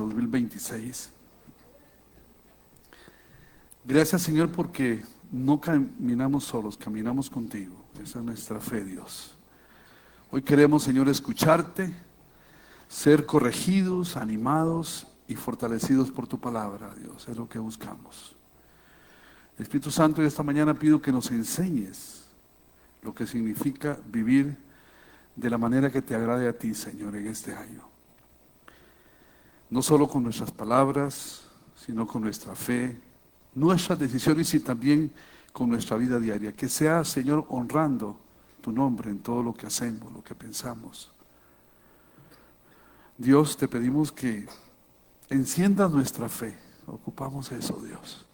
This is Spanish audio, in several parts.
2026. Gracias, Señor, porque no caminamos solos, caminamos contigo. Esa es nuestra fe, Dios. Hoy queremos, Señor, escucharte, ser corregidos, animados y fortalecidos por tu palabra, Dios. Es lo que buscamos. Espíritu Santo, esta mañana pido que nos enseñes lo que significa vivir de la manera que te agrade a ti, Señor, en este año. No solo con nuestras palabras, sino con nuestra fe, nuestras decisiones y también con nuestra vida diaria. Que sea, Señor, honrando tu nombre en todo lo que hacemos, lo que pensamos. Dios, te pedimos que enciendas nuestra fe. Ocupamos eso, Dios.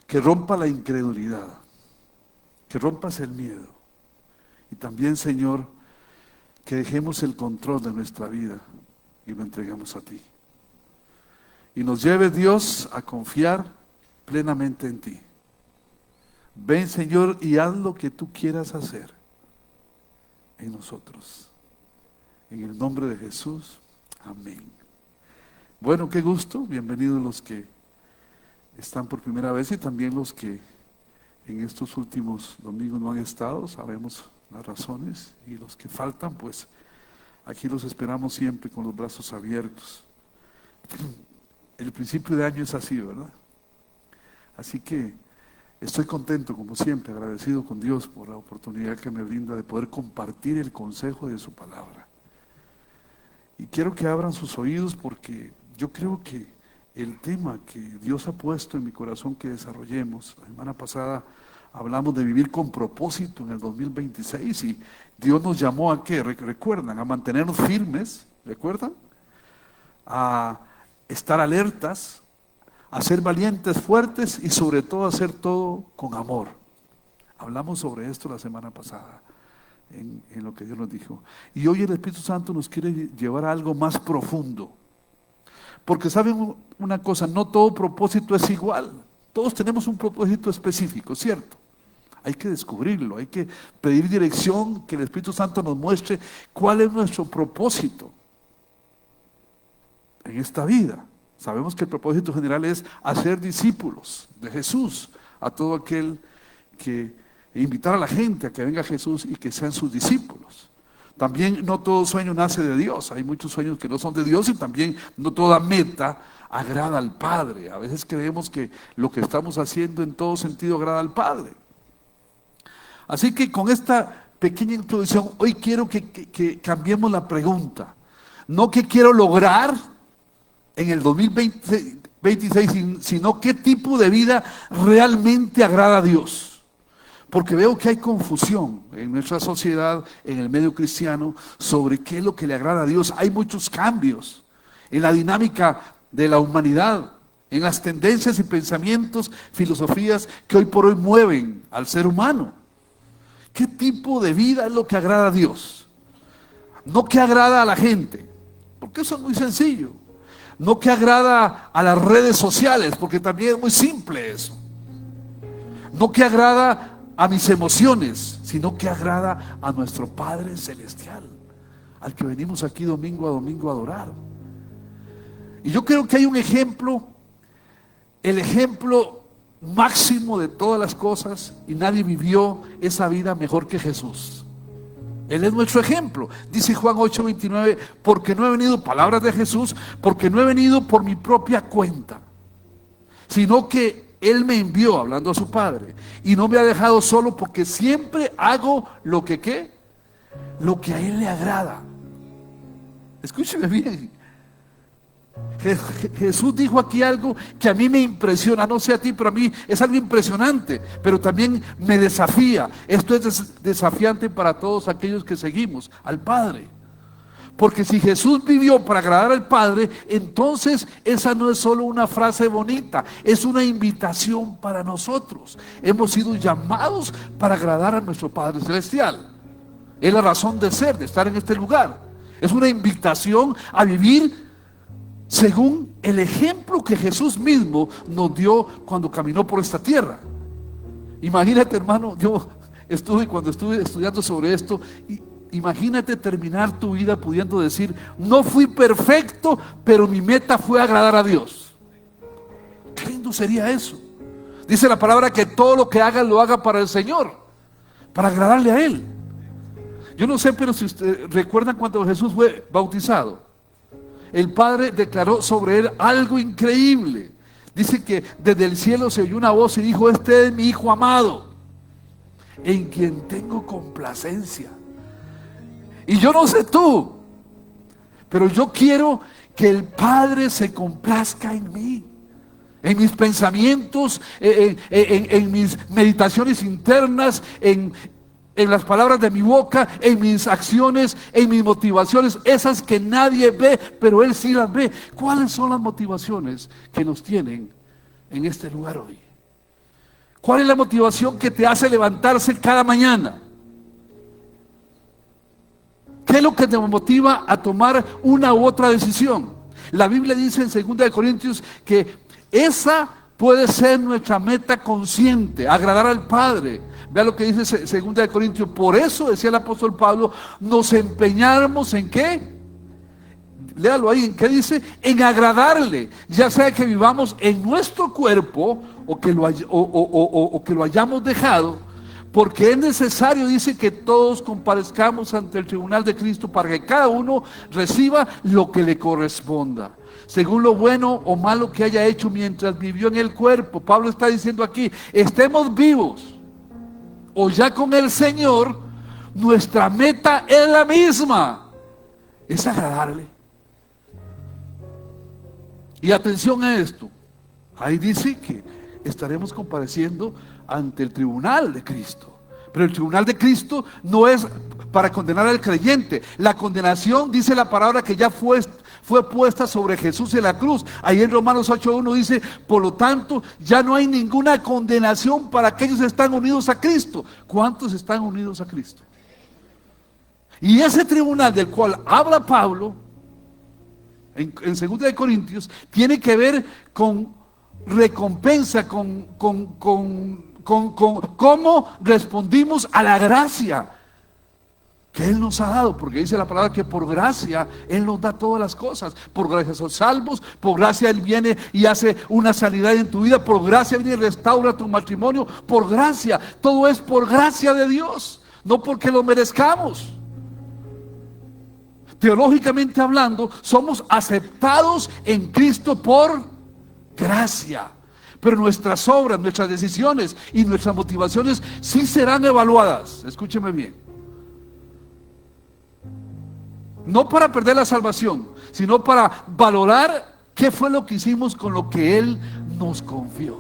Que rompa la incredulidad, que rompas el miedo. Y también, Señor, que dejemos el control de nuestra vida y lo entreguemos a ti. Y nos lleve, Dios, a confiar plenamente en ti. Ven, Señor, y haz lo que tú quieras hacer en nosotros. En el nombre de Jesús, amén. Bueno, qué gusto. Bienvenidos los que están por primera vez y también los que en estos últimos domingos no han estado. Sabemos las razones, y los que faltan, pues aquí los esperamos siempre con los brazos abiertos. El principio de año es así, ¿verdad? Así que estoy contento, como siempre, agradecido con Dios por la oportunidad que me brinda de poder compartir el consejo de su palabra. Y quiero que abran sus oídos, porque yo creo que el tema que Dios ha puesto en mi corazón que desarrollemos, la semana pasada hablamos de vivir con propósito en el 2026, y Dios nos llamó a ¿qué? ¿Recuerdan? A mantenernos firmes, ¿recuerdan? A estar alertas, a ser valientes, fuertes y sobre todo a hacer todo con amor. Hablamos sobre esto la semana pasada, en lo que Dios nos dijo. Y hoy el Espíritu Santo nos quiere llevar a algo más profundo. Porque saben una cosa, no todo propósito es igual. Todos tenemos un propósito específico, ¿cierto? Hay que descubrirlo, hay que pedir dirección, que el Espíritu Santo nos muestre cuál es nuestro propósito en esta vida. Sabemos que el propósito general es hacer discípulos de Jesús, a todo aquel que invitar a la gente a que venga a Jesús y que sean sus discípulos. También no todo sueño nace de Dios, hay muchos sueños que no son de Dios, y también no toda meta agrada al Padre. A veces creemos que lo que estamos haciendo en todo sentido agrada al Padre. Así que con esta pequeña introducción, hoy quiero que cambiemos la pregunta. No qué quiero lograr en el 2026, sino qué tipo de vida realmente agrada a Dios. Porque veo que hay confusión en nuestra sociedad, en el medio cristiano, sobre qué es lo que le agrada a Dios. Hay muchos cambios en la dinámica de la humanidad, en las tendencias y pensamientos, filosofías que hoy por hoy mueven al ser humano. ¿Qué tipo de vida es lo que agrada a Dios? No que agrada a la gente, porque eso es muy sencillo. No que agrada a las redes sociales, porque también es muy simple eso. No que agrada a mis emociones, sino que agrada a nuestro Padre Celestial, al que venimos aquí domingo a domingo a adorar. Y yo creo que hay un ejemplo, el ejemplo máximo de todas las cosas, y nadie vivió esa vida mejor que Jesús. Él es nuestro ejemplo. Dice Juan 8:29, porque no he venido, palabras de Jesús, porque no he venido por mi propia cuenta, sino que Él me envió, hablando a su Padre, y no me ha dejado solo, porque siempre hago lo que ¿qué? Lo que a Él le agrada. Escúcheme bien. Jesús dijo aquí algo que a mí me impresiona, no sé a ti, pero a mí es algo impresionante, pero también me desafía. Esto es desafiante para todos aquellos que seguimos al Padre. Porque si Jesús vivió para agradar al Padre, entonces esa no es solo una frase bonita, es una invitación para nosotros. Hemos sido llamados para agradar a nuestro Padre Celestial. Es la razón de ser, de estar en este lugar. Es una invitación a vivir según el ejemplo que Jesús mismo nos dio cuando caminó por esta tierra. Imagínate, hermano, cuando estuve estudiando sobre esto, Imagínate terminar tu vida pudiendo decir: no fui perfecto, pero mi meta fue agradar a Dios. Qué lindo sería eso. Dice la palabra que todo lo que haga lo haga para el Señor, para agradarle a Él. Yo no sé, pero si ustedes recuerdan cuando Jesús fue bautizado, el Padre declaró sobre Él algo increíble. Dice que desde el cielo se oyó una voz y dijo: este es mi Hijo amado, en quien tengo complacencia. Y yo no sé tú, pero yo quiero que el Padre se complazca en mí, en mis pensamientos, en mis meditaciones internas, en las palabras de mi boca, en mis acciones, en mis motivaciones, esas que nadie ve, pero Él sí las ve. ¿Cuáles son las motivaciones que nos tienen en este lugar hoy? ¿Cuál es la motivación que te hace levantarse cada mañana? ¿Qué es lo que te motiva a tomar una u otra decisión? La Biblia dice en 2 Corintios que esa puede ser nuestra meta consciente, agradar al Padre. Vea lo que dice 2 Corintios. Por eso, decía el apóstol Pablo, nos empeñamos ¿en qué? Léalo ahí, ¿en qué dice? En agradarle, ya sea que vivamos en nuestro cuerpo o que lo hayamos dejado. Porque es necesario, dice, que todos comparezcamos ante el tribunal de Cristo para que cada uno reciba lo que le corresponda, según lo bueno o malo que haya hecho mientras vivió en el cuerpo. Pablo está diciendo aquí: estemos vivos o ya con el Señor, nuestra meta es la misma, es agradarle. Y atención a esto, ahí dice que estaremos compareciendo ante el tribunal de Cristo. Pero el tribunal de Cristo no es para condenar al creyente. La condenación, dice la palabra, que ya fue puesta sobre Jesús en la cruz. Ahí en Romanos 8:1 dice: por lo tanto, ya no hay ninguna condenación para aquellos que están unidos a Cristo. ¿Cuántos están unidos a Cristo? Y ese tribunal del cual habla Pablo en 2 Corintios tiene que ver con recompensa, con cómo respondimos a la gracia que Él nos ha dado, porque dice la palabra que por gracia Él nos da todas las cosas. Por gracia son salvos, por gracia Él viene y hace una sanidad en tu vida, por gracia viene y restaura tu matrimonio, por gracia. Todo es por gracia de Dios, no porque lo merezcamos. Teológicamente hablando, somos aceptados en Cristo por gracia. Pero nuestras obras, nuestras decisiones y nuestras motivaciones sí serán evaluadas. Escúcheme bien. No para perder la salvación, sino para valorar qué fue lo que hicimos con lo que Él nos confió.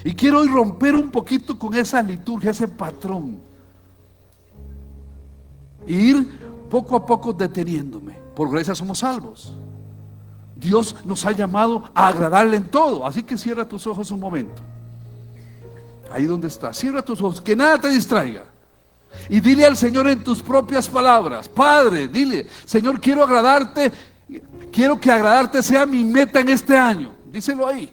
Y quiero hoy romper un poquito con esa liturgia, ese patrón, e ir poco a poco deteniéndome. Por gracia somos salvos. Dios nos ha llamado a agradarle en todo. Así que cierra tus ojos un momento. Ahí donde estás, cierra tus ojos, que nada te distraiga. Y dile al Señor en tus propias palabras: Padre, dile: Señor, quiero agradarte. Quiero que agradarte sea mi meta en este año. Díselo ahí.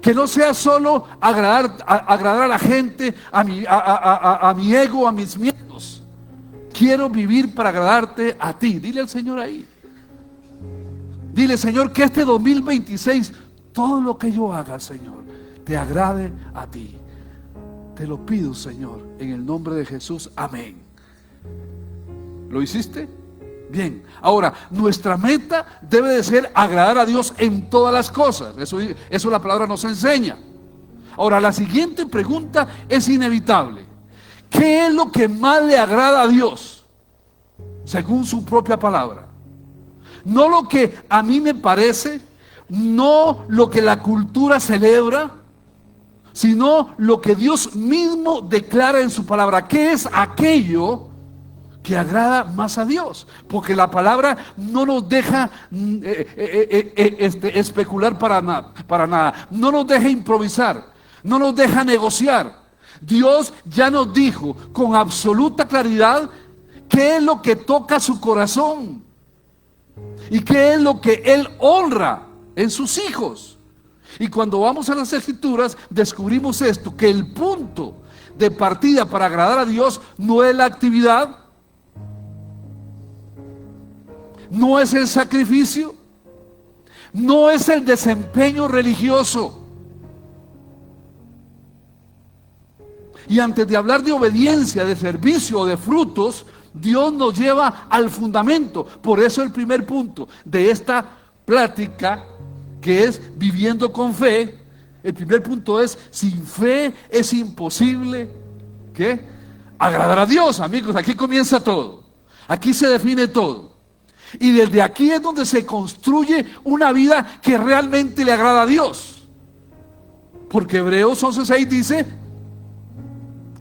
Que no sea solo agradar a la gente, a mi ego, a mis miedos. Quiero vivir para agradarte a ti. Dile al Señor ahí. Dile: Señor, que este 2026, todo lo que yo haga, Señor, te agrade a ti. Te lo pido, Señor, en el nombre de Jesús. Amén. ¿Lo hiciste? Bien. Ahora, nuestra meta debe de ser agradar a Dios en todas las cosas. Eso la palabra nos enseña. Ahora, la siguiente pregunta es inevitable. ¿Qué es lo que más le agrada a Dios? Según su propia palabra. No lo que a mí me parece, no lo que la cultura celebra, sino lo que Dios mismo declara en su palabra. ¿Qué es aquello que agrada más a Dios? Porque la palabra no nos deja especular para nada, no nos deja improvisar, no nos deja negociar. Dios ya nos dijo con absoluta claridad qué es lo que toca su corazón y qué es lo que Él honra en sus hijos. Y cuando vamos a las Escrituras descubrimos esto, que el punto de partida para agradar a Dios no es la actividad, no es el sacrificio, no es el desempeño religioso. Y antes de hablar de obediencia, de servicio o de frutos, Dios nos lleva al fundamento. Por eso el primer punto de esta plática, que es viviendo con fe, el primer punto es: sin fe es imposible, ¿qué? Agradar a Dios. Amigos, aquí comienza todo, aquí se define todo, y desde aquí es donde se construye una vida que realmente le agrada a Dios, porque Hebreos 11:6 dice: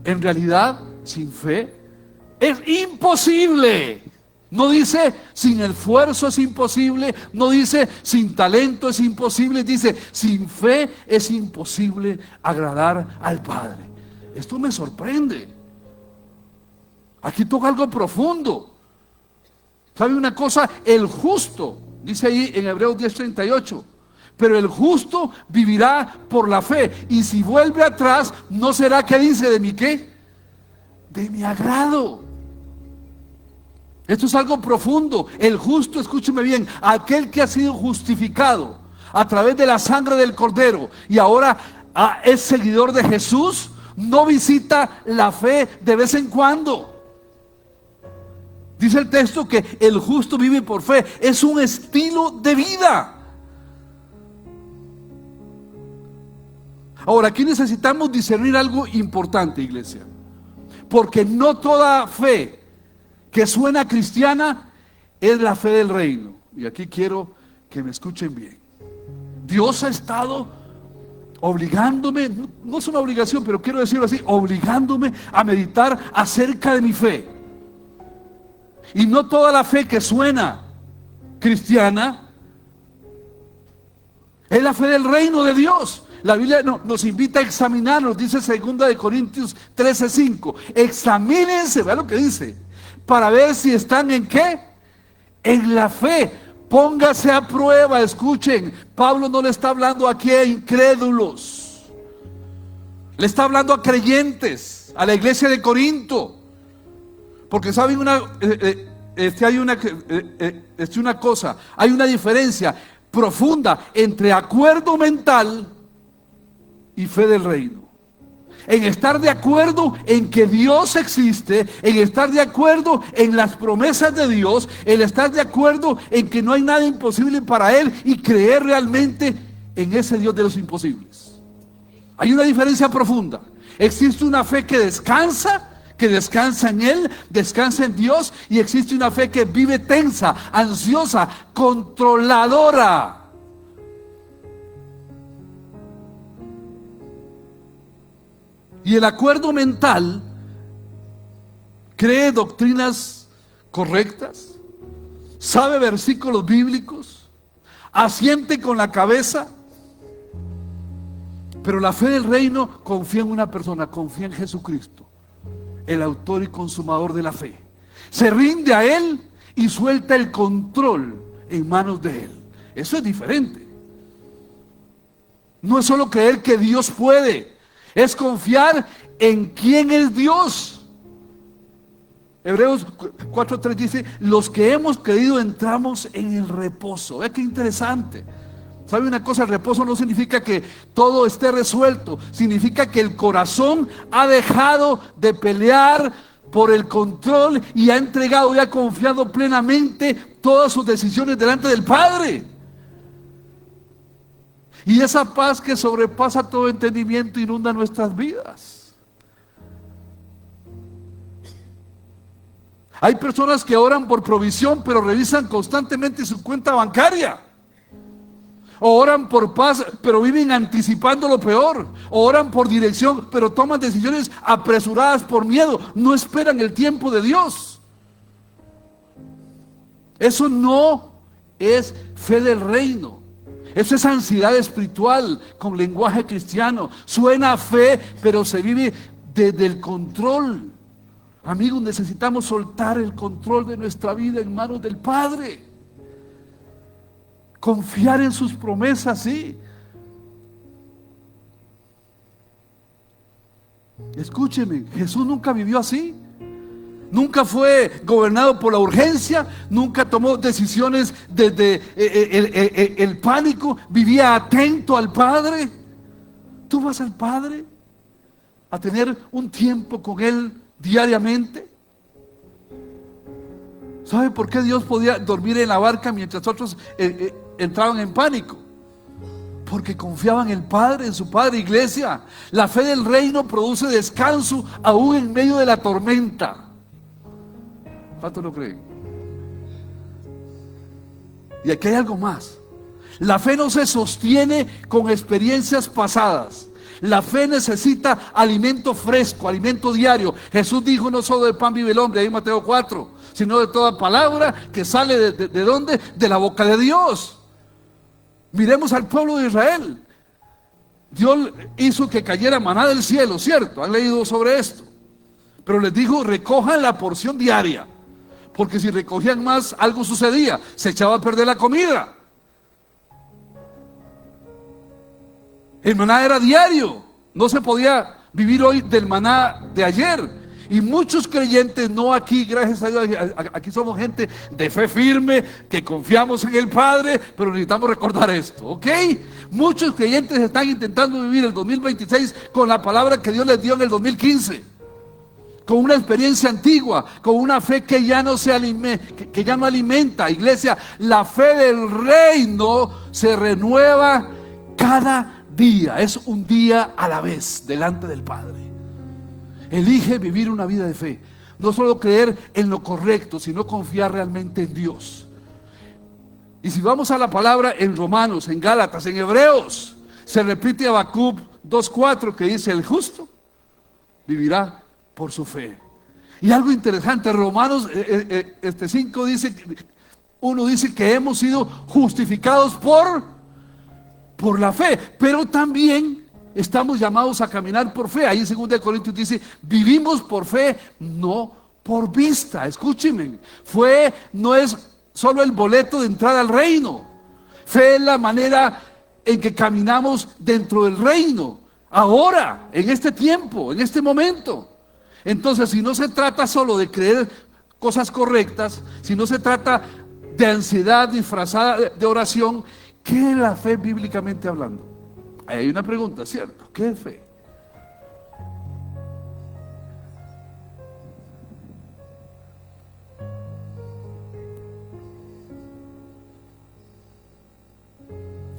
en realidad sin fe es imposible. No dice sin esfuerzo es imposible, no dice sin talento es imposible, dice sin fe es imposible agradar al Padre. Esto me sorprende. Aquí toca algo profundo. ¿Sabe una cosa? El justo, dice ahí en Hebreos 10:38, pero el justo vivirá por la fe, y si vuelve atrás, ¿no será que dice de mi qué? De mi agrado. Esto es algo profundo. El justo, escúcheme bien, aquel que ha sido justificado a través de la sangre del Cordero y ahora es seguidor de Jesús, no visita la fe de vez en cuando. Dice el texto que el justo vive por fe. Es un estilo de vida. Ahora, aquí necesitamos discernir algo importante, iglesia, porque no toda fe que suena cristiana es la fe del reino. Y aquí quiero que me escuchen bien. Dios ha estado obligándome, no es una obligación, pero quiero decirlo así, obligándome a meditar acerca de mi fe. Y no toda la fe que suena cristiana es la fe del reino de Dios. La Biblia nos invita a examinarnos, dice 2 Corintios 13:5. Examínense, vea lo que dice, para ver si están en qué, en la fe. Póngase a prueba. Escuchen, Pablo no le está hablando aquí a incrédulos, le está hablando a creyentes, a la iglesia de Corinto. Porque saben hay una diferencia profunda entre acuerdo mental y fe del reino. En estar de acuerdo en que Dios existe, en estar de acuerdo en las promesas de Dios, en estar de acuerdo en que no hay nada imposible para Él y creer realmente en ese Dios de los imposibles. Hay una diferencia profunda. Existe una fe que descansa en Él, descansa en Dios, y existe una fe que vive tensa, ansiosa, controladora. Y el acuerdo mental cree doctrinas correctas, sabe versículos bíblicos, asiente con la cabeza, pero la fe del reino confía en una persona, confía en Jesucristo, el autor y consumador de la fe. Se rinde a Él y suelta el control en manos de Él. Eso es diferente. No es solo creer que Dios puede, es confiar en quién es Dios. Hebreos 4:3 dice: los que hemos creído entramos en el reposo. Ve qué interesante. ¿Sabe una cosa? El reposo no significa que todo esté resuelto, significa que el corazón ha dejado de pelear por el control y ha entregado y ha confiado plenamente todas sus decisiones delante del Padre. Y esa paz que sobrepasa todo entendimiento inunda nuestras vidas. Hay personas que oran por provisión, pero revisan constantemente su cuenta bancaria. O oran por paz, pero viven anticipando lo peor. O oran por dirección, pero toman decisiones apresuradas por miedo. No esperan el tiempo de Dios. Eso no es fe del reino. Eso es ansiedad espiritual con lenguaje cristiano. Suena a fe, pero se vive desde el control. Amigos, necesitamos soltar el control de nuestra vida en manos del Padre. Confiar en sus promesas, sí. Escúcheme, Jesús nunca vivió así. Nunca fue gobernado por la urgencia, nunca tomó decisiones desde el pánico, vivía atento al Padre. ¿Tú vas al Padre a tener un tiempo con Él diariamente? ¿Sabe por qué Dios podía dormir en la barca mientras otros entraban en pánico? Porque confiaban en el Padre, en su Padre. Iglesia, la fe del reino produce descanso aún en medio de la tormenta. ¿Cuántos lo creen? Y aquí hay algo más. La fe no se sostiene con experiencias pasadas. La fe necesita alimento fresco, alimento diario. Jesús dijo: no solo de pan vive el hombre, ahí en Mateo 4, sino de toda palabra que sale ¿de dónde? De la boca de Dios. Miremos al pueblo de Israel. Dios hizo que cayera maná del cielo, ¿cierto? ¿Han leído sobre esto? Pero les dijo: recojan la porción diaria, porque si recogían más, algo sucedía, se echaba a perder la comida. El maná era diario, no se podía vivir hoy del maná de ayer. Y muchos creyentes, no aquí, gracias a Dios, aquí somos gente de fe firme, que confiamos en el Padre, pero necesitamos recordar esto, ¿ok? Muchos creyentes están intentando vivir el 2026 con la palabra que Dios les dio en el 2015. Con una experiencia antigua, con una fe que ya no que ya no alimenta. Iglesia, la fe del reino se renueva cada día. Es un día a la vez delante del Padre. Elige vivir una vida de fe. No solo creer en lo correcto, sino confiar realmente en Dios. Y si vamos a la palabra en Romanos, en Gálatas, en Hebreos, se repite Habacuc 2:4 que dice: el justo vivirá por su fe. Y algo interesante, Romanos 5 dice, uno dice que hemos sido justificados por la fe, pero también estamos llamados a caminar por fe. Ahí en 2 Corintios dice: vivimos por fe, no por vista. Escúchenme, fe no es solo el boleto de entrada al reino. Fe es la manera en que caminamos dentro del reino, ahora, en este tiempo, en este momento. Entonces, si no se trata solo de creer cosas correctas, si no se trata de ansiedad disfrazada de oración, ¿qué es la fe bíblicamente hablando? Ahí hay una pregunta, ¿cierto? ¿Qué es fe?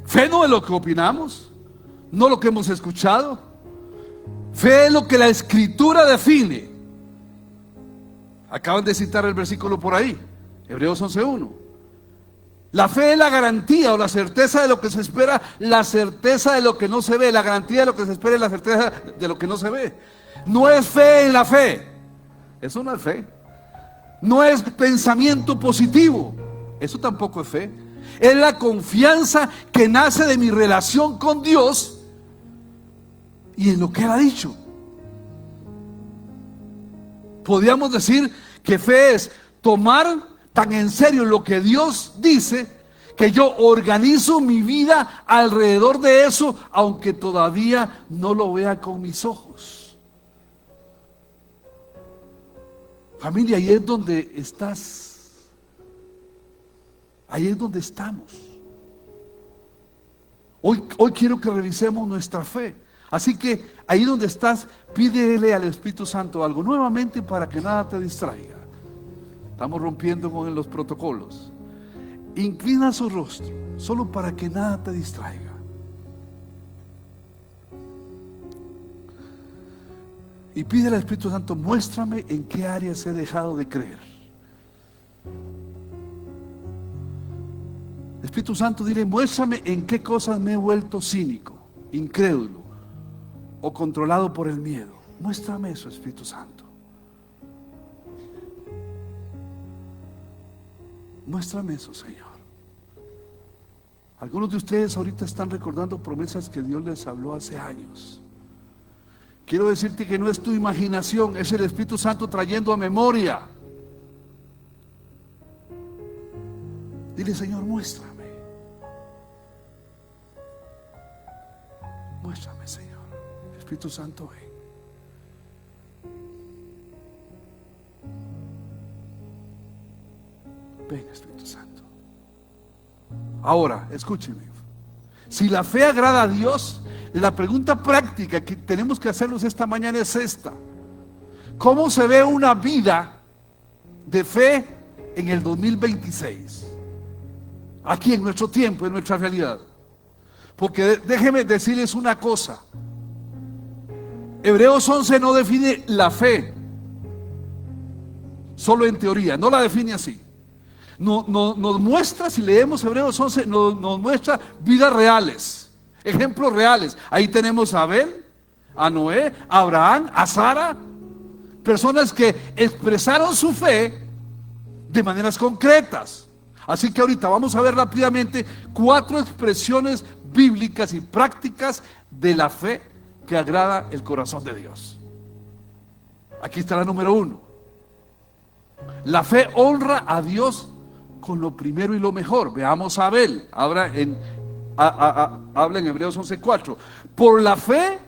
Fe no es lo que opinamos, no lo que hemos escuchado. Fe es lo que la Escritura define. Acaban de citar el versículo por ahí, Hebreos 11:1. La fe es la garantía o la certeza de lo que se espera, la certeza de lo que no se ve. La garantía de lo que se espera y la certeza de lo que no se ve. No es fe en la fe, eso no es fe. No es pensamiento positivo, eso tampoco es fe. Es la confianza que nace de mi relación con Dios y en lo que Él ha dicho. Podríamos decir que fe es tomar tan en serio lo que Dios dice, que yo organizo mi vida alrededor de eso, aunque todavía no lo vea con mis ojos. Familia, ahí es donde estás. Ahí es donde estamos. Hoy quiero que revisemos nuestra fe. Así que ahí donde estás, pídele al Espíritu Santo algo nuevamente para que nada te distraiga. Estamos rompiendo con los protocolos. Inclina su rostro, solo para que nada te distraiga. Y pídele al Espíritu Santo: muéstrame en qué áreas he dejado de creer. Espíritu Santo, dile: muéstrame en qué cosas me he vuelto cínico, incrédulo o controlado por el miedo. Muéstrame eso, Espíritu Santo. Muéstrame eso, Señor. Algunos de ustedes ahorita están recordando promesas que Dios les habló hace años. Quiero decirte que no es tu imaginación, es el Espíritu Santo trayendo a memoria. Dile: Señor, muéstrame. Muéstrame, Señor. Espíritu Santo, ven. Ahora, escúcheme. Si la fe agrada a Dios, la pregunta práctica que tenemos que hacernos esta mañana es esta: ¿cómo se ve una vida de fe en el 2026? Aquí en nuestro tiempo, en nuestra realidad. Porque déjenme decirles una cosa. Hebreos 11 no define la fe solo en teoría, no la define así. Nos muestra, si leemos Hebreos 11, nos muestra vidas reales, ejemplos reales. Ahí tenemos a Abel, a Noé, a Abraham, a Sara, personas que expresaron su fe de maneras concretas. Así que ahorita vamos a ver rápidamente 4 expresiones bíblicas y prácticas de la fe que agrada el corazón de Dios. Aquí está la número 1. La fe honra a Dios con lo primero y lo mejor. Veamos a Abel. Habla en Hebreos 11:4. Por la fe,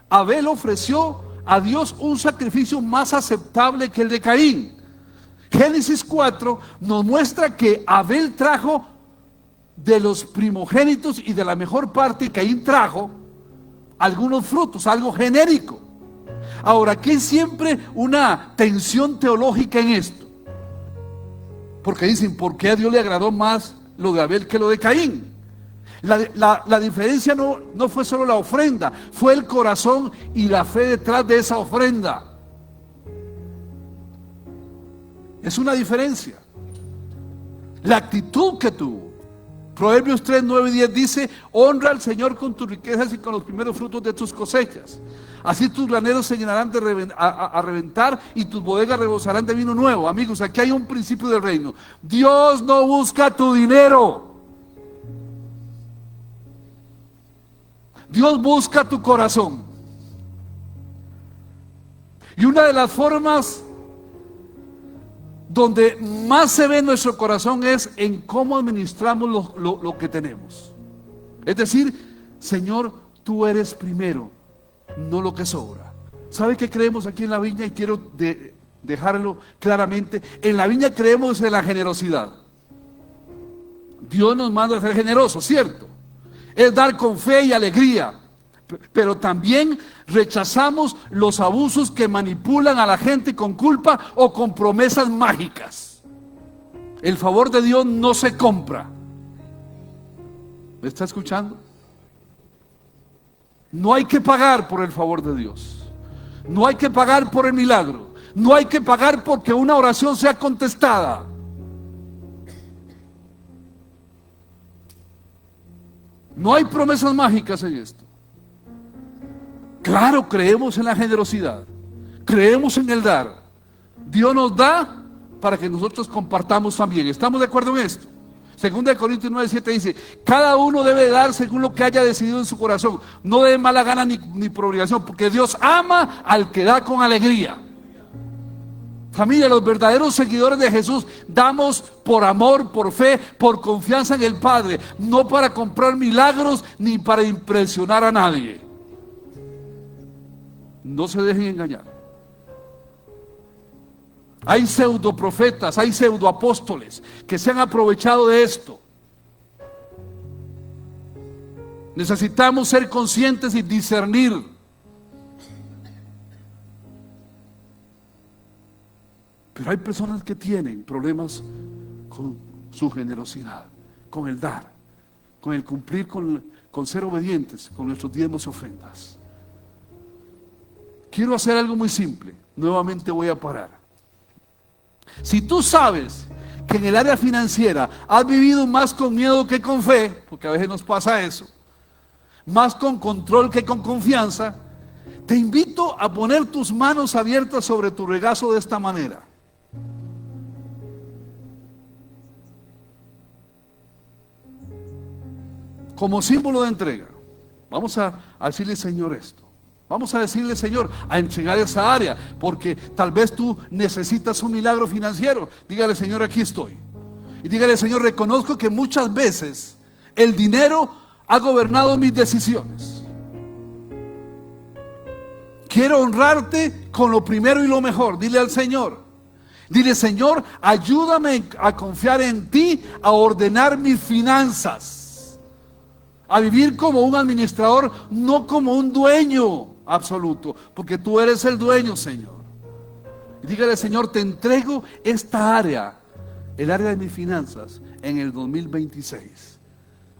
Abel ofreció a Dios un sacrificio más aceptable que el de Caín. Génesis 4 nos muestra que Abel trajo de los primogénitos y de la mejor parte, y Caín trajo algunos frutos, algo genérico. Ahora, aquí hay siempre una tensión teológica en esto, porque dicen, ¿por qué a Dios le agradó más lo de Abel que lo de Caín? La diferencia no fue solo la ofrenda, fue el corazón y la fe detrás de esa ofrenda. Es una diferencia. La actitud que tuvo. Proverbios 3, 9 y 10 dice: honra al Señor con tus riquezas y con los primeros frutos de tus cosechas. Así tus graneros se llenarán a reventar y tus bodegas rebosarán de vino nuevo. Amigos, aquí hay un principio del reino. Dios no busca tu dinero. Dios busca tu corazón. Y una de las formas donde más se ve nuestro corazón es en cómo administramos lo que tenemos. Es decir, Señor, tú eres primero, no lo que sobra. ¿Sabe qué creemos aquí en la viña? Y quiero dejarlo claramente. En la viña creemos en la generosidad. Dios nos manda a ser generosos, ¿cierto? Es dar con fe y alegría. Pero también rechazamos los abusos que manipulan a la gente con culpa o con promesas mágicas. El favor de Dios no se compra. ¿Me está escuchando? No hay que pagar por el favor de Dios. No hay que pagar por el milagro. No hay que pagar porque una oración sea contestada. No hay promesas mágicas en esto. Claro, creemos en la generosidad, creemos en el dar. Dios nos da para que nosotros compartamos también. ¿Estamos de acuerdo en esto? 2 Corintios 9:7 dice: cada uno debe dar según lo que haya decidido en su corazón, no de mala gana ni por obligación, porque Dios ama al que da con alegría. Familia, los verdaderos seguidores de Jesús damos por amor, por fe, por confianza en el Padre, no para comprar milagros ni para impresionar a nadie. No se dejen engañar. Hay pseudo profetas, hay pseudo apóstoles que se han aprovechado de esto. Necesitamos ser conscientes y discernir. Pero hay personas que tienen problemas con su generosidad, con el dar, con el cumplir, con ser obedientes con nuestros diezmos y ofrendas. Quiero hacer algo muy simple. Nuevamente voy a parar. Si tú sabes que en el área financiera has vivido más con miedo que con fe, porque a veces nos pasa eso, más con control que con confianza, te invito a poner tus manos abiertas sobre tu regazo de esta manera. Como símbolo de entrega. Vamos a decirle, Señor, esto. Vamos a decirle, Señor, a entregar esa área, porque tal vez tú necesitas un milagro financiero. Dígale, Señor, aquí estoy. Y dígale, Señor, reconozco que muchas veces el dinero ha gobernado mis decisiones. Quiero honrarte con lo primero y lo mejor. Dile al Señor. Dile, Señor, ayúdame a confiar en ti, a ordenar mis finanzas, a vivir como un administrador, no como un dueño absoluto, porque tú eres el dueño, Señor. Y dígale, Señor, te entrego esta área, el área de mis finanzas, en el 2026.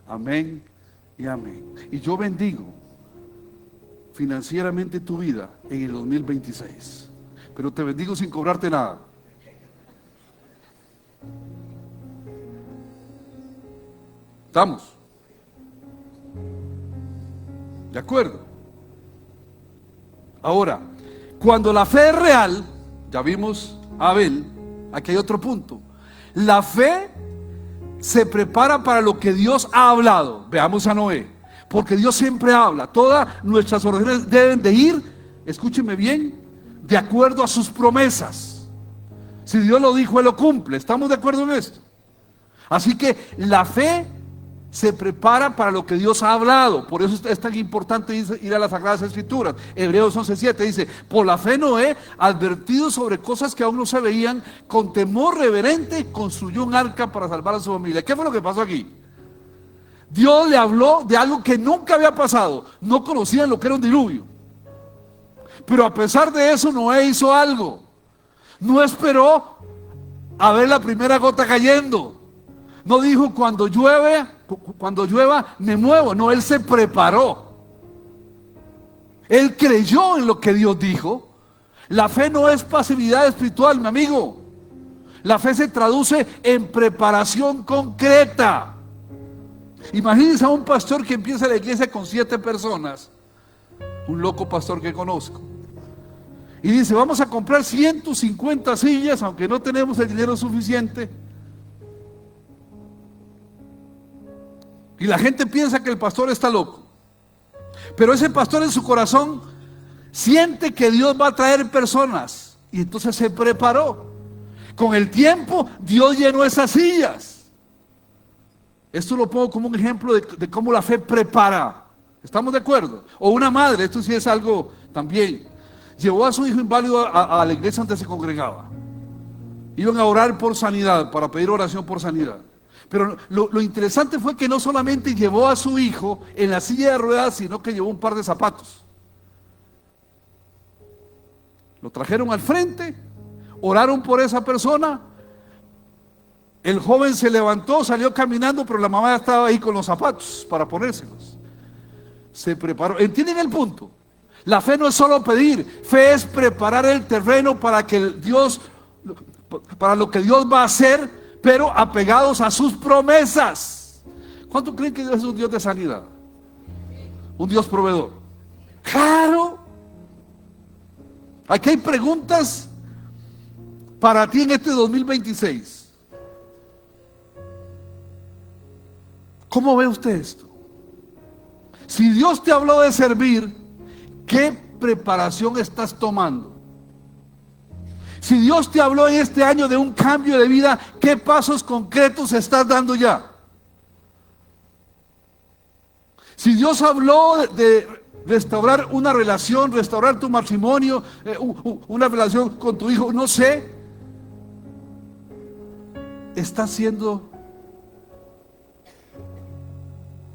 Amén y amén. Y yo bendigo financieramente tu vida en el 2026. Pero te bendigo sin cobrarte nada. ¿Estamos? ¿De acuerdo? Ahora, cuando la fe es real, ya vimos a Abel, aquí hay otro punto. La fe se prepara para lo que Dios ha hablado. Veamos a Noé, porque Dios siempre habla. Todas nuestras oraciones deben de ir, escúcheme bien, de acuerdo a sus promesas. Si Dios lo dijo, Él lo cumple. ¿Estamos de acuerdo en esto? Así que la fe se prepara para lo que Dios ha hablado. Por eso es tan importante ir a las Sagradas Escrituras. Hebreos 11:7 dice: por la fe Noé, advertido sobre cosas que aún no se veían, con temor reverente construyó un arca para salvar a su familia. ¿Qué fue lo que pasó aquí? Dios le habló de algo que nunca había pasado. No conocían lo que era un diluvio. Pero a pesar de eso, Noé hizo algo. No esperó a ver la primera gota cayendo. No dijo, cuando llueva me muevo. No, él se preparó. Él creyó en lo que Dios dijo. La fe no es pasividad espiritual, mi amigo. La fe se traduce en preparación concreta. Imagínense a un pastor que empieza la iglesia con 7 personas. Un loco pastor que conozco. Y dice, vamos a comprar 150 sillas, aunque no tenemos el dinero suficiente. Y la gente piensa que el pastor está loco. Pero ese pastor en su corazón siente que Dios va a traer personas. Y entonces se preparó. Con el tiempo, Dios llenó esas sillas. Esto lo pongo como un ejemplo de cómo la fe prepara. ¿Estamos de acuerdo? O una madre, esto sí es algo también. Llevó a su hijo inválido a la iglesia donde se congregaba. Iban a orar por sanidad, para pedir oración por sanidad. Pero lo interesante fue que no solamente llevó a su hijo en la silla de ruedas, sino que llevó un par de zapatos. Lo trajeron al frente, oraron por esa persona. El joven se levantó, salió caminando, pero la mamá estaba ahí con los zapatos para ponérselos. Se preparó. ¿Entienden el punto? La fe no es solo pedir, fe es preparar el terreno para lo que Dios va a hacer, pero apegados a sus promesas. ¿Cuánto creen que Dios es un Dios de sanidad? Un Dios proveedor. Claro. Aquí hay preguntas para ti en este 2026. ¿Cómo ve usted esto? Si Dios te habló de servir, ¿qué preparación estás tomando? Si Dios te habló en este año de un cambio de vida, ¿qué pasos concretos estás dando ya? Si Dios habló de restaurar una relación, restaurar tu matrimonio, una relación con tu hijo, no sé, ¿estás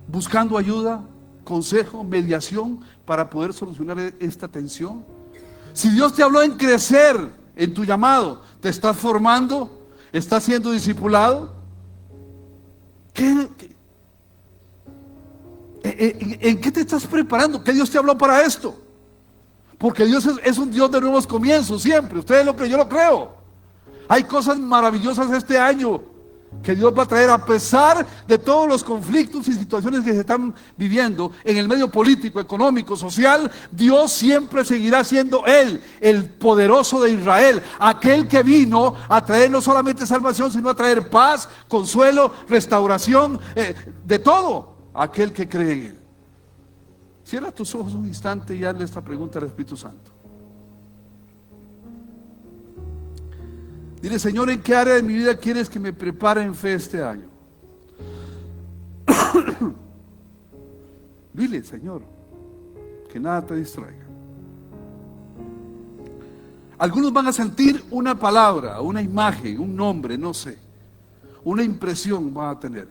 buscando ayuda, consejo, mediación para poder solucionar esta tensión? Si Dios te habló en crecer en tu llamado, ¿te estás formando? ¿Estás siendo discipulado? ¿En qué te estás preparando? ¿Qué Dios te habló para esto? Porque Dios es un Dios de nuevos comienzos siempre. Ustedes lo creen, yo lo creo. Hay cosas maravillosas este año que Dios va a traer, a pesar de todos los conflictos y situaciones que se están viviendo en el medio político, económico, social. Dios siempre seguirá siendo Él, el poderoso de Israel, aquel que vino a traer no solamente salvación, sino a traer paz, consuelo, restauración, de todo, aquel que cree en Él. Cierra tus ojos un instante y hazle esta pregunta al Espíritu Santo. Dile, Señor, ¿en qué área de mi vida quieres que me prepare en fe este año? Dile, Señor, que nada te distraiga. Algunos van a sentir una palabra, una imagen, un nombre, no sé. Una impresión van a tener.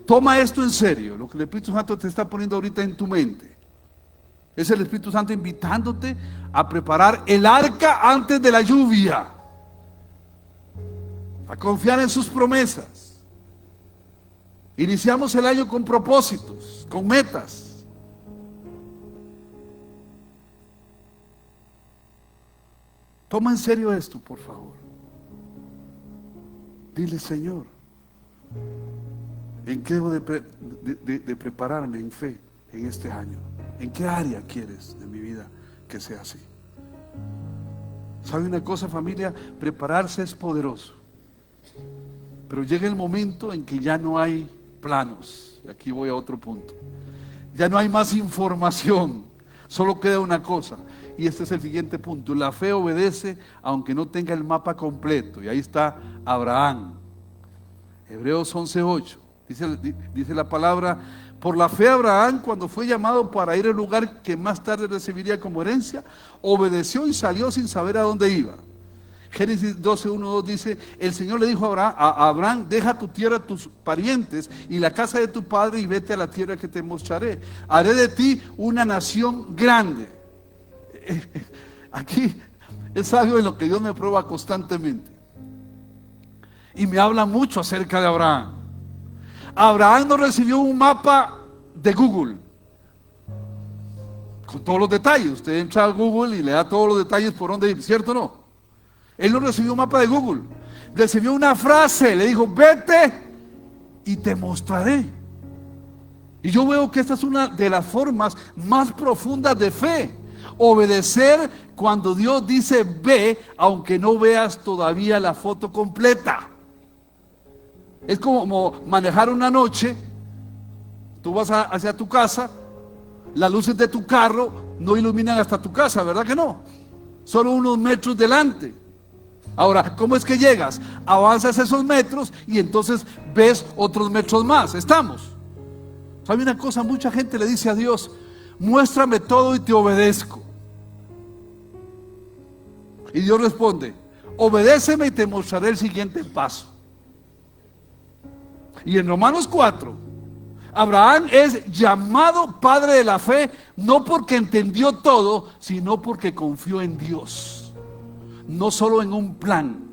Toma esto en serio, lo que el Espíritu Santo te está poniendo ahorita en tu mente. Es el Espíritu Santo invitándote a preparar el arca antes de la lluvia. A confiar en sus promesas. Iniciamos el año con propósitos, con metas. Toma en serio esto, por favor. Dile, Señor, ¿en qué debo de prepararme en fe en este año? ¿En qué área quieres de mi vida que sea así? ¿Sabe una cosa, familia? Prepararse es poderoso. Pero llega el momento en que ya no hay planos. Y aquí voy a otro punto. Ya no hay más información. Solo queda una cosa. Y este es el siguiente punto. La fe obedece aunque no tenga el mapa completo. Y ahí está Abraham. Hebreos 11:8. Dice la palabra: por la fe Abraham, cuando fue llamado para ir al lugar que más tarde recibiría como herencia, obedeció y salió sin saber a dónde iba. Génesis 12:1-2 dice: el Señor le dijo a Abraham, deja tu tierra, tus parientes y la casa de tu padre y vete a la tierra que te mostraré. Haré de ti una nación grande. Aquí es algo en lo que Dios me prueba constantemente. Y me habla mucho acerca de Abraham. Abraham no recibió un mapa de Google con todos los detalles. Usted entra a Google y le da todos los detalles por dónde ir, ¿cierto o no? Él no recibió un mapa de Google. Recibió una frase, le dijo: vete y te mostraré. Y yo veo que esta es una de las formas más profundas de fe. Obedecer cuando Dios dice ve, aunque no veas todavía la foto completa. Es como manejar una noche. Tú vas hacia tu casa, las luces de tu carro no iluminan hasta tu casa, ¿verdad que no? Solo unos metros delante. Ahora, ¿cómo es que llegas? Avanzas esos metros y entonces ves otros metros más. ¿Estamos? ¿Sabe una cosa? Mucha gente le dice a Dios: muéstrame todo y te obedezco. Y Dios responde: obedéceme y te mostraré el siguiente paso. Y en Romanos 4, Abraham es llamado padre de la fe, no porque entendió todo, sino porque confió en Dios, no solo en un plan.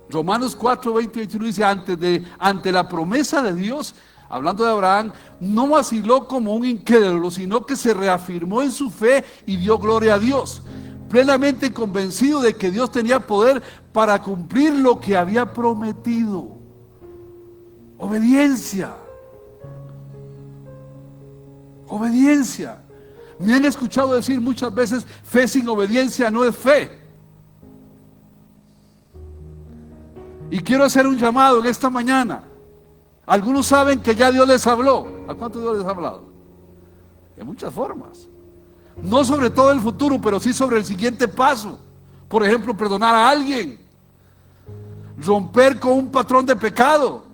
Romanos 4, 20 y 21 dice: ante la promesa de Dios, hablando de Abraham, no vaciló como un incrédulo, sino que se reafirmó en su fe y dio gloria a Dios, plenamente convencido de que Dios tenía poder para cumplir lo que había prometido. Obediencia. Obediencia. Me han escuchado decir muchas veces: fe sin obediencia no es fe. Y quiero hacer un llamado en esta mañana. Algunos saben que ya Dios les habló. ¿A cuánto Dios les ha hablado? De muchas formas. No sobre todo el futuro, pero sí sobre el siguiente paso. Por ejemplo, perdonar a alguien, romper con un patrón de pecado,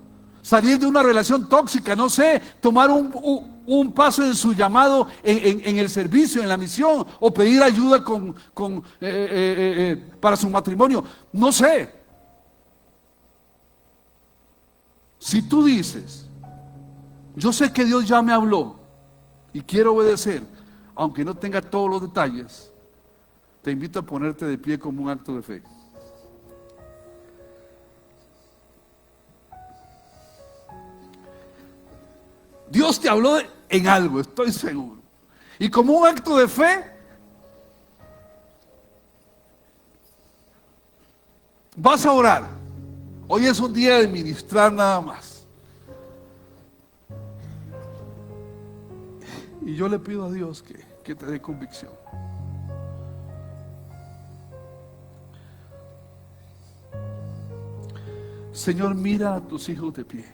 salir de una relación tóxica, no sé, tomar un paso en su llamado en el servicio, en la misión, o pedir ayuda para su matrimonio, no sé. Si tú dices: yo sé que Dios ya me habló y quiero obedecer, aunque no tenga todos los detalles, te invito a ponerte de pie como un acto de fe. Dios te habló en algo, estoy seguro. Y como un acto de fe, vas a orar. Hoy es un día de ministrar nada más. Y yo le pido a Dios que te dé convicción. Señor, mira a tus hijos de pie.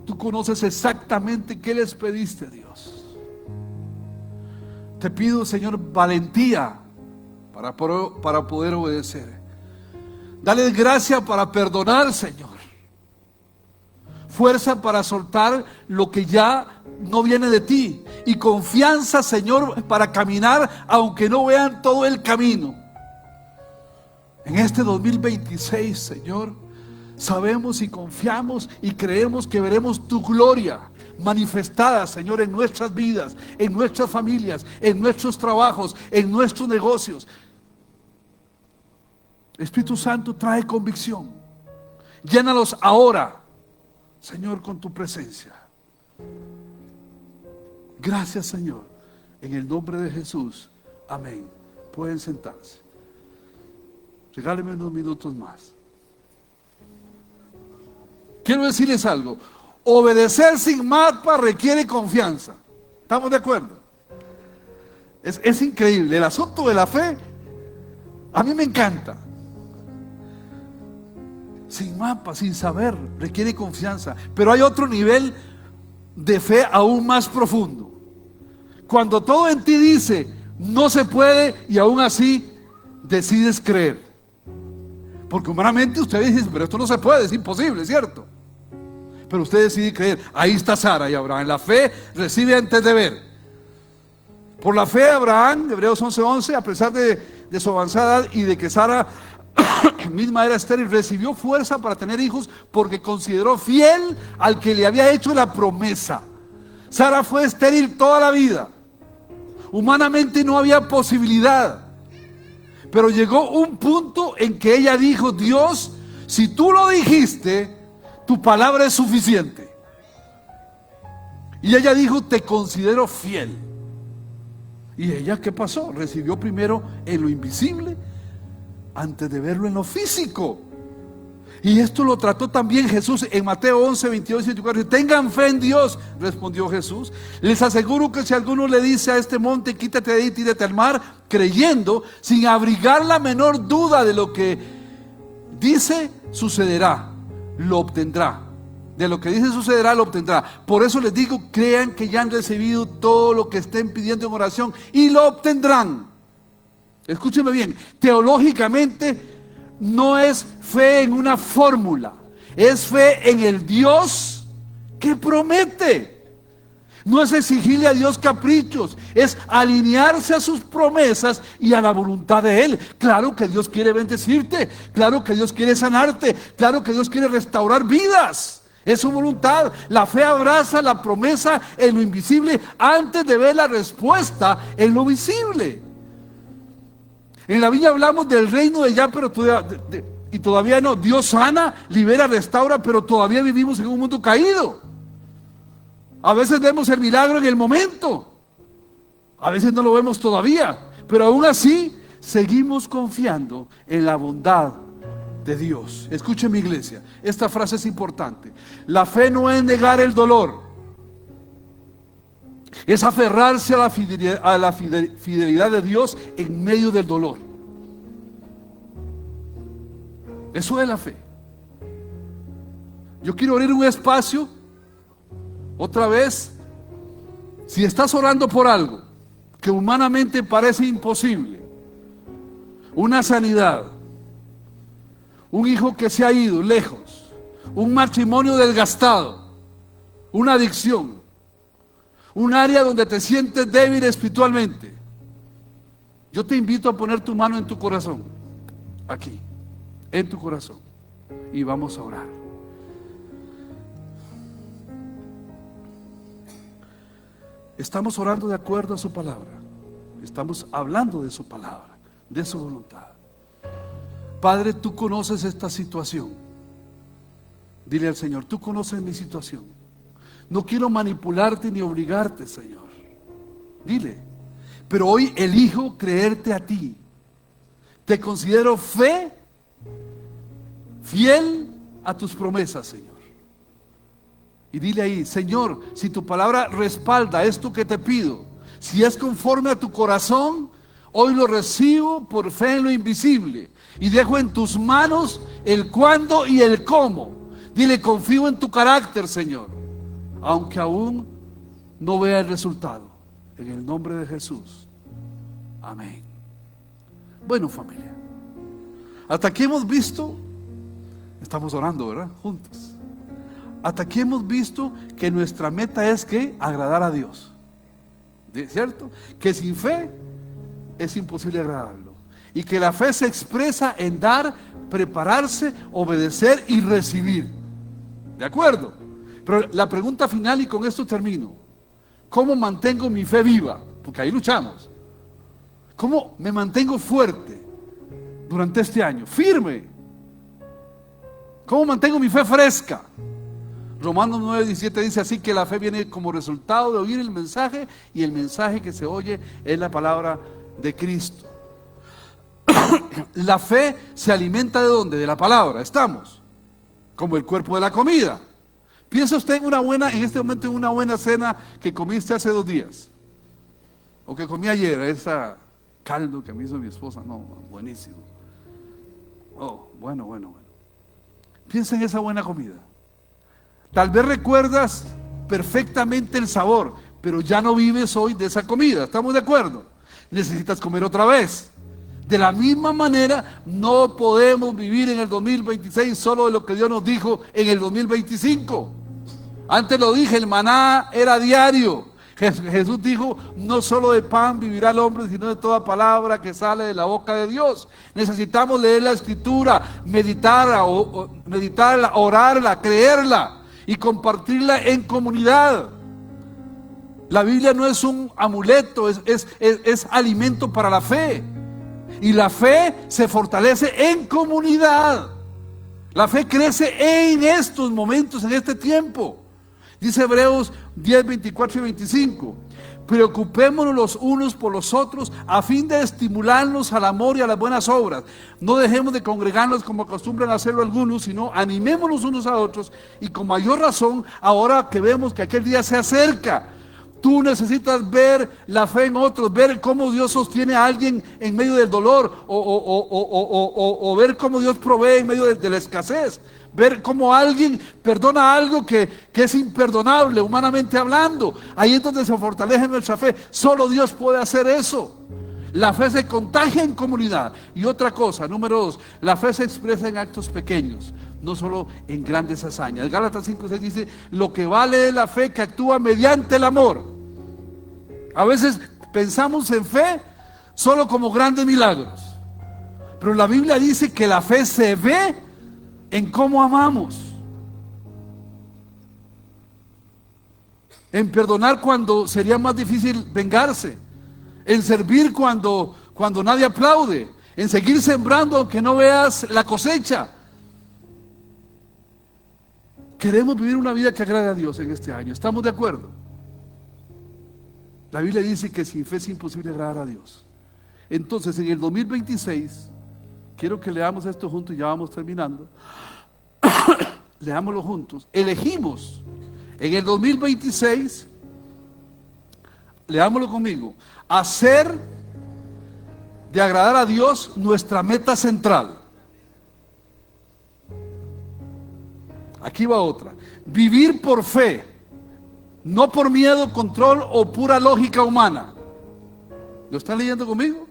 Tú conoces exactamente qué les pediste a Dios. Te pido, Señor, valentía para poder obedecer. Dale gracia para perdonar, Señor. Fuerza para soltar lo que ya no viene de ti. Y confianza, Señor, para caminar aunque no vean todo el camino. En este 2026, Señor, sabemos y confiamos y creemos que veremos tu gloria manifestada, Señor, en nuestras vidas, en nuestras familias, en nuestros trabajos, en nuestros negocios. Espíritu Santo, trae convicción. Llénalos ahora, Señor, con tu presencia. Gracias, Señor, en el nombre de Jesús. Amén. Pueden sentarse. Regálenme unos minutos más. Quiero decirles algo. Obedecer sin mapa requiere confianza. ¿Estamos de acuerdo? Es increíble. El asunto de la fe a mí me encanta. Sin mapa, sin saber, requiere confianza. Pero hay otro nivel de fe aún más profundo. Cuando todo en ti dice no se puede y aún así decides creer. Porque humanamente usted dice, pero esto no se puede, es imposible, ¿cierto? Pero usted decide creer. Ahí está Sara y Abraham. La fe recibe antes de ver. Por la fe Abraham, Hebreos 11:11, a pesar de su avanzada edad y de que Sara misma era estéril, recibió fuerza para tener hijos porque consideró fiel al que le había hecho la promesa. Sara fue estéril toda la vida. Humanamente no había posibilidad. Pero llegó un punto en que ella dijo: Dios, si tú lo dijiste, tu palabra es suficiente. Y ella dijo: te considero fiel. ¿Y ella qué pasó? Recibió primero en lo invisible antes de verlo en lo físico. Y esto lo trató también Jesús en Mateo 11, 22 y 24. Tengan fe en Dios, respondió Jesús. Les aseguro que si alguno le dice a este monte, quítate de ahí, tírate al mar, creyendo, sin abrigar la menor duda de lo que dice, sucederá, lo obtendrá. De lo que dice sucederá, lo obtendrá. Por eso les digo, crean que ya han recibido todo lo que estén pidiendo en oración y lo obtendrán. Escúcheme bien, teológicamente no es fe en una fórmula, es fe en el Dios que promete. No es exigirle a Dios caprichos, es alinearse a sus promesas y a la voluntad de Él. Claro que Dios quiere bendecirte, claro que Dios quiere sanarte, claro que Dios quiere restaurar vidas. Es su voluntad. La fe abraza la promesa en lo invisible antes de ver la respuesta en lo visible. En la Biblia hablamos del reino de ya, pero todavía no. Dios sana, libera, restaura, pero todavía vivimos en un mundo caído. A veces vemos el milagro en el momento, a veces no lo vemos todavía, pero aún así seguimos confiando en la bondad de Dios. Escuchen, mi iglesia, esta frase es importante. La fe no es negar el dolor, es aferrarse a la fidelidad de Dios en medio del dolor. Eso es la fe. Yo quiero abrir un espacio otra vez. Si estás orando por algo que humanamente parece imposible, una sanidad, un hijo que se ha ido lejos, un matrimonio desgastado, una adicción, un área donde te sientes débil espiritualmente, yo te invito a poner tu mano en tu corazón, aquí, en tu corazón, y vamos a orar. Estamos orando de acuerdo a su palabra, estamos hablando de su palabra, de su voluntad. Padre, tú conoces esta situación. Dile al Señor: tú conoces mi situación. No quiero manipularte ni obligarte, Señor. Dile: pero hoy elijo creerte a ti. Te considero fiel a tus promesas, Señor. Y dile ahí: Señor, si tu palabra respalda esto que te pido, si es conforme a tu corazón, hoy lo recibo por fe en lo invisible y dejo en tus manos el cuándo y el cómo. Dile: confío en tu carácter, Señor, aunque aún no vea el resultado. En el nombre de Jesús. Amén. Bueno, familia, hasta aquí hemos visto, estamos orando, ¿verdad? Juntos. hasta aquí hemos visto que nuestra meta es que agradar a Dios, ¿cierto? Que sin fe es imposible agradarlo, y que la fe se expresa en dar, prepararse, obedecer y recibir. ¿De acuerdo? Pero la pregunta final, y con esto termino: ¿cómo mantengo mi fe viva? Porque ahí luchamos. ¿Cómo me mantengo fuerte durante este año? Firme. ¿Cómo mantengo mi fe fresca? Romanos 9:17 dice así, que la fe viene como resultado de oír el mensaje, y el mensaje que se oye es la palabra de Cristo. La fe se alimenta ¿de dónde? De la palabra. Estamos como el cuerpo de la comida. Piensa usted en este momento en una buena cena que comiste hace 2 días, o que comí ayer, esa caldo que me hizo mi esposa. No, buenísimo. Oh, bueno. Piensa en esa buena comida. Tal vez recuerdas perfectamente el sabor, pero ya no vives hoy de esa comida. ¿Estamos de acuerdo? Necesitas comer otra vez. De la misma manera, no podemos vivir en el 2026 solo de lo que Dios nos dijo en el 2025. Antes lo dije, el maná era diario. Jesús dijo, no solo de pan vivirá el hombre, sino de toda palabra que sale de la boca de Dios. Necesitamos leer la Escritura, meditarla, orarla, creerla y compartirla en comunidad. La Biblia no es un amuleto, es alimento para la fe. Y la fe se fortalece en comunidad. La fe crece en estos momentos, en este tiempo. Dice Hebreos 10, 24 y 25. Preocupémonos los unos por los otros a fin de estimularnos al amor y a las buenas obras. No dejemos de congregarnos como acostumbran a hacerlo algunos, sino animémonos unos a otros, y con mayor razón ahora que vemos que aquel día se acerca. Tú necesitas ver la fe en otros, ver cómo Dios sostiene a alguien en medio del dolor, o ver cómo Dios provee en medio de la escasez, ver cómo alguien perdona algo que es imperdonable, humanamente hablando. Ahí es donde se fortalece nuestra fe. Solo Dios puede hacer eso. La fe se contagia en comunidad. Y otra cosa, número 2, la fe se expresa en actos pequeños, no solo en grandes hazañas. Gálatas 5:6 dice, lo que vale es la fe que actúa mediante el amor. A veces pensamos en fe solo como grandes milagros, pero la Biblia dice que la fe se ve en cómo amamos, en perdonar cuando sería más difícil vengarse, en servir cuando nadie aplaude, en seguir sembrando aunque no veas la cosecha. Queremos vivir una vida que agrade a Dios en este año. ¿Estamos de acuerdo? La Biblia dice que sin fe es imposible agradar a Dios. Entonces, en el 2026, quiero que leamos esto juntos y ya vamos terminando. Leámoslo juntos. Elegimos en el 2026, leámoslo conmigo, hacer de agradar a Dios nuestra meta central. Aquí va otra. Vivir por fe, no por miedo, control o pura lógica humana. ¿Lo están leyendo conmigo?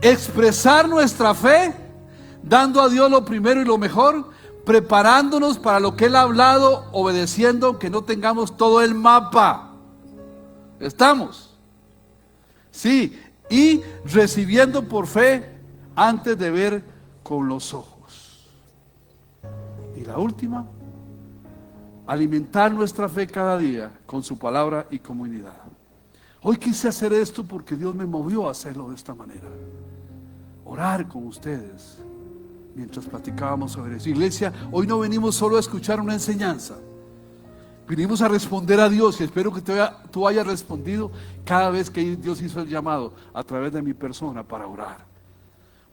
Expresar nuestra fe, dando a Dios lo primero y lo mejor, preparándonos para lo que Él ha hablado, obedeciendo aunque no tengamos todo el mapa. ¿Estamos? Sí, y recibiendo por fe antes de ver con los ojos. Y la última, alimentar nuestra fe cada día con su palabra y comunidad. Hoy quise hacer esto porque Dios me movió a hacerlo de esta manera. Orar con ustedes mientras platicábamos sobre eso. Iglesia, hoy no venimos solo a escuchar una enseñanza. Vinimos a responder a Dios, y espero que tú hayas respondido cada vez que Dios hizo el llamado a través de mi persona para orar.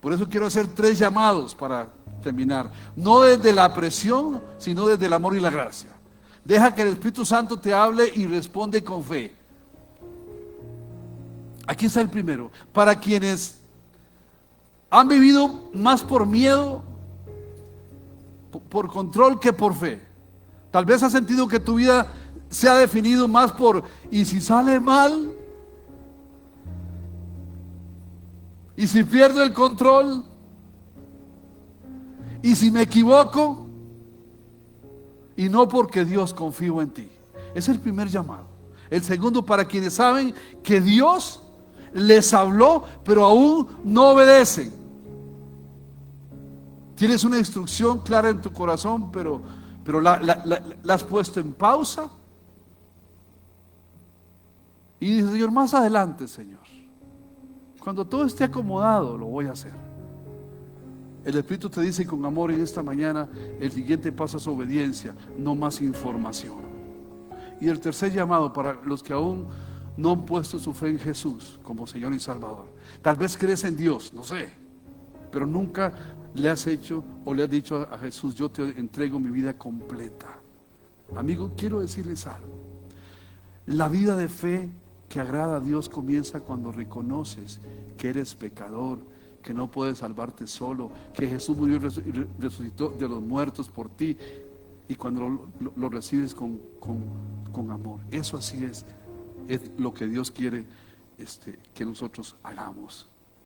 Por eso quiero hacer 3 llamados para terminar. No desde la presión, sino desde el amor y la gracia. Deja que el Espíritu Santo te hable y responde con fe. Aquí está el primero. Para quienes han vivido más por miedo, por control que por fe. Tal vez has sentido que tu vida se ha definido más por, ¿y si sale mal? ¿Y si pierdo el control? ¿Y si me equivoco? y no porque Dios confío en ti. Es el primer llamado. El segundo, para quienes saben que Dios les habló, pero aún no obedecen. Tienes una instrucción clara en tu corazón, pero la has puesto en pausa. Y dices, Señor, más adelante, Señor. Cuando todo esté acomodado, lo voy a hacer. El Espíritu te dice con amor en esta mañana, el siguiente paso es obediencia, no más información. Y el tercer llamado para los que aún no han puesto su fe en Jesús como Señor y Salvador. Tal vez crees en Dios, no sé, pero nunca le has hecho o le has dicho a Jesús, yo te entrego mi vida completa. Amigo, quiero decirles algo. La vida de fe que agrada a Dios comienza cuando reconoces que eres pecador, que no puedes salvarte solo, que Jesús murió y resucitó de los muertos por ti, y cuando lo recibes con amor. Eso así es lo que Dios quiere que nosotros hagamos.